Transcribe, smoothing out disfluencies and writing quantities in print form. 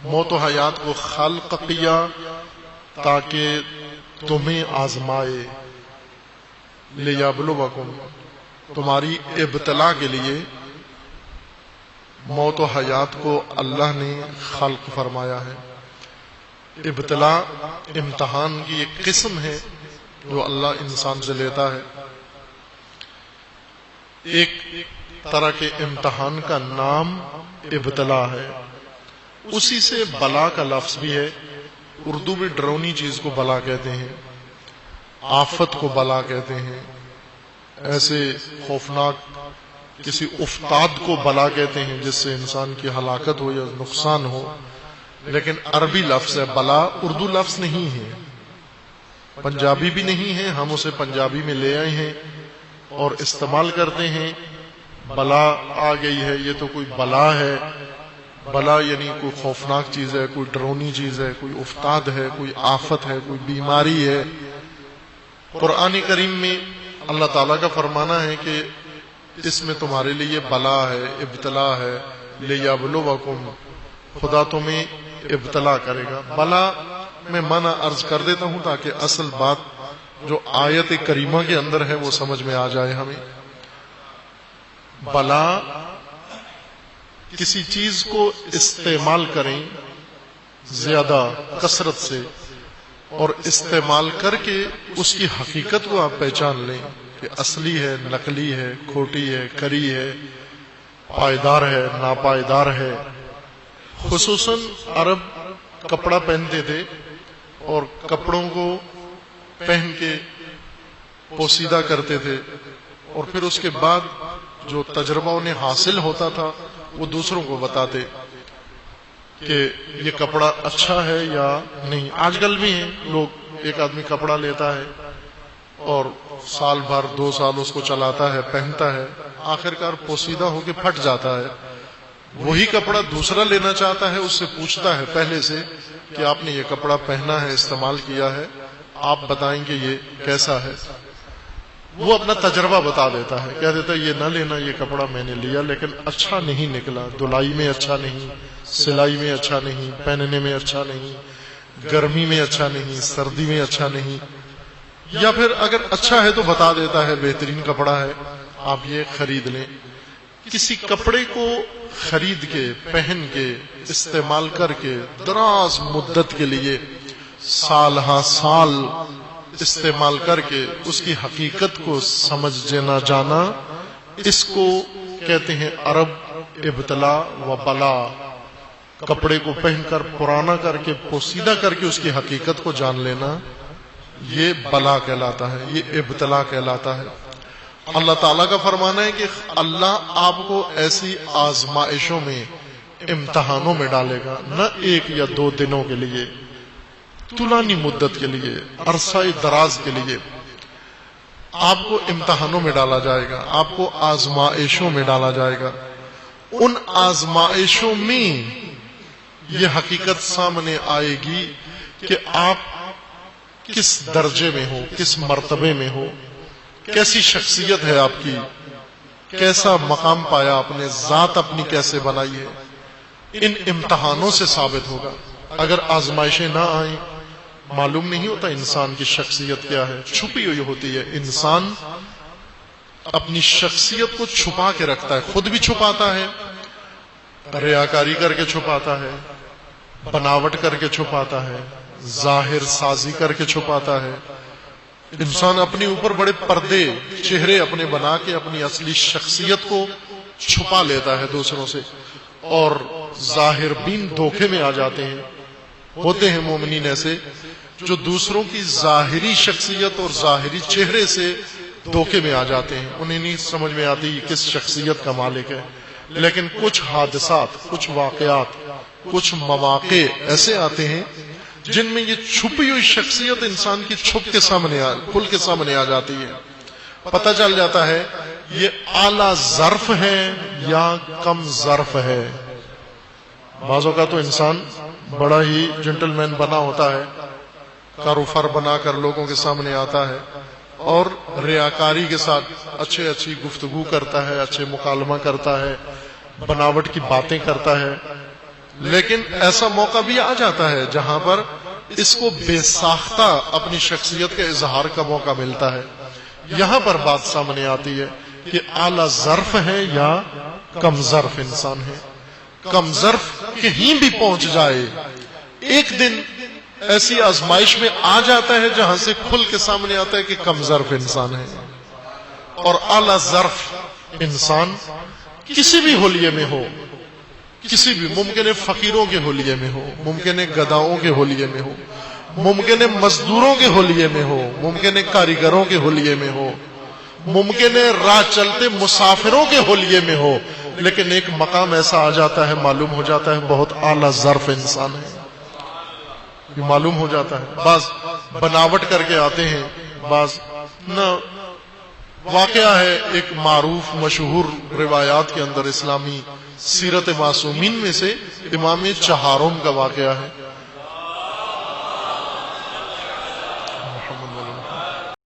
موت و حیات کو خلق کیا تاکہ تمہیں آزمائے، لیبلوکم، تمہاری ابتلا کے لیے موت و حیات کو اللہ نے خلق فرمایا ہے۔ ابتلا امتحان کی ایک قسم ہے جو اللہ انسان سے لیتا ہے۔ ایک طرح کے امتحان کا نام ابتلا ہے، اسی سے بلا کا لفظ بھی ہے۔ اردو میں ڈرونی چیز کو بلا کہتے ہیں، آفت کو بلا کہتے ہیں، ایسے خوفناک کسی افتاد کو بلا کہتے ہیں جس سے انسان کی ہلاکت ہو یا نقصان ہو، لیکن عربی لفظ ہے بلا، اردو لفظ نہیں ہے، پنجابی بھی نہیں ہے، ہم اسے پنجابی میں لے آئے ہیں اور استعمال کرتے ہیں۔ بلا آ گئی ہے، یہ تو کوئی بلا ہے، بلا یعنی کوئی خوفناک چیز ہے، کوئی ڈرونی چیز ہے، کوئی افتاد ہے، کوئی آفت ہے، کوئی بیماری ہے۔ قرآن کریم میں اللہ تعالیٰ کا فرمانا ہے کہ اس میں تمہارے لیے بلا ہے، ابتلا ہے، لیبلوکم، خدا تمہیں ابتلا کرے گا۔ بلا میں معنی عرض کر دیتا ہوں تاکہ اصل بات جو آیت کریمہ کے اندر ہے وہ سمجھ میں آ جائے ہمیں۔ بلا کسی چیز کو استعمال کریں زیادہ کثرت سے اور استعمال کر کے اس کی حقیقت کو آپ پہچان لیں کہ اصلی ہے، نقلی ہے، کھوٹی ہے، کری ہے، پائیدار ہے، ناپائیدار ہے۔ خصوصاً عرب کپڑا پہنتے تھے اور کپڑوں کو پہن کے پوشیدہ کرتے تھے، اور پھر اس کے بعد جو تجربہ انہیں حاصل ہوتا تھا وہ دوسروں کو بتاتے کہ یہ کپڑا اچھا ہے یا نہیں۔ آج کل بھی ہیں لوگ، ایک آدمی کپڑا لیتا ہے اور سال بھر 2 سال اس کو چلاتا ہے، پہنتا ہے، آخرکار پوشیدہ ہو کے پھٹ جاتا ہے۔ وہی کپڑا دوسرا لینا چاہتا ہے، اس سے پوچھتا ہے پہلے سے کہ آپ نے یہ کپڑا پہنا ہے، استعمال کیا ہے، آپ بتائیں کہ یہ کیسا ہے۔ وہ اپنا تجربہ بتا دیتا ہے، کہہ دیتا ہے یہ نہ لینا، یہ کپڑا میں نے لیا لیکن اچھا نہیں نکلا، دھلائی میں اچھا نہیں، سلائی میں اچھا نہیں، پہننے میں اچھا نہیں، گرمی میں اچھا نہیں، سردی میں اچھا نہیں، یا پھر اگر اچھا ہے تو بتا دیتا ہے بہترین کپڑا ہے، آپ یہ خرید لیں۔ کسی کپڑے کو خرید کے، پہن کے، استعمال کر کے دراز مدت کے لیے سال ہاں سال استعمال کر کے اس کی حقیقت کو سمجھنا جانا، اس کو کہتے ہیں عرب ابتلا و بلا۔ کپڑے کو پہن کر پرانا کر کے پوشیدہ کر کے اس کی حقیقت کو جان لینا، یہ بلا کہلاتا ہے، یہ ابتلا کہلاتا ہے۔ اللہ تعالیٰ کا فرمانا ہے کہ اللہ آپ کو ایسی آزمائشوں میں، امتحانوں میں ڈالے گا، نہ 1 یا 2 دنوں کے لیے، طولانی مدت کے لیے، عرصہ دراز کے لیے آپ کو امتحانوں میں ڈالا جائے گا، آپ کو آزمائشوں میں ڈالا جائے گا۔ ان آزمائشوں میں یہ حقیقت سامنے آئے گی کہ آپ کس درجے میں ہو، کس مرتبے میں ہو، کیسی شخصیت ہے آپ کی، کیسا مقام پایا آپ نے، ذات اپنی کیسے بنائی ہے، ان امتحانوں سے ثابت ہوگا۔ اگر آزمائشیں نہ آئیں، معلوم نہیں ہوتا انسان کی شخصیت کیا ہے، چھپی ہوئی ہوتی ہے۔ انسان اپنی شخصیت کو چھپا کے رکھتا ہے، خود بھی چھپاتا ہے، ریاکاری کر کے چھپاتا ہے، بناوٹ کر کے چھپاتا ہے، ظاہر سازی کر کے چھپاتا ہے۔ انسان اپنے اوپر بڑے پردے، چہرے اپنے بنا کے اپنی اصلی شخصیت کو چھپا لیتا ہے دوسروں سے، اور ظاہر بین دھوکے میں آ جاتے ہیں۔ ہوتے ہیں مومنین ایسے جو دوسروں کی ظاہری شخصیت اور ظاہری چہرے سے دھوکے میں آ جاتے ہیں، انہیں نہیں سمجھ میں آتی کس شخصیت کا مالک ہے، لیکن کچھ حادثات، کچھ واقعات، کچھ مواقع ایسے آتے ہیں جن میں یہ چھپی ہوئی شخصیت انسان کی چھپ کے سامنے کھل کے سامنے آ جاتی ہے۔ پتہ چل جاتا ہے یہ اعلیٰ ظرف ہے یا کم ظرف ہے۔ بعض اوقات تو انسان بڑا ہی جنٹل مین بنا ہوتا ہے، کاروفر بنا کر لوگوں کے سامنے آتا ہے اور ریاکاری کے ساتھ اچھی گفتگو کرتا ہے، اچھے مکالمہ کرتا ہے، بناوٹ کی باتیں کرتا ہے، لیکن ایسا موقع بھی آ جاتا ہے جہاں پر اس کو بے ساختہ اپنی شخصیت کے اظہار کا موقع ملتا ہے. یہاں پر بات سامنے آتی ہے کہ اعلی ظرف ہے یا کم ظرف انسان ہے. کم ظرف کہیں بھی پہنچ جائے ایک دن ایسی آزمائش میں آ جاتا ہے جہاں سے کھل کے سامنے آتا ہے کہ کم ظرف انسان ہے. اور اعلی ظرف انسان کسی بھی حلیے میں ہو، کسی بھی، ممکن ہے فقیروں کے حلیے میں ہو، ممکن ہے گداؤں کے حلیے میں ہو، ممکن ہے مزدوروں کے حلیے میں ہو، ممکن ہے کاریگروں کے حلیے میں ہو، ممکن ہے راہ چلتے مسافروں کے حلیے میں ہو، لیکن ایک مقام ایسا آ جاتا ہے، معلوم ہو جاتا ہے بہت اعلی ظرف انسان ہے. یہ معلوم ہو جاتا ہے. بعض بناوٹ کر کے آتے ہیں، بعض نہ. واقعہ ہے ایک معروف مشہور روایات کے اندر، اسلامی سیرت معصومین میں سے امام چہارم کا واقعہ ہے.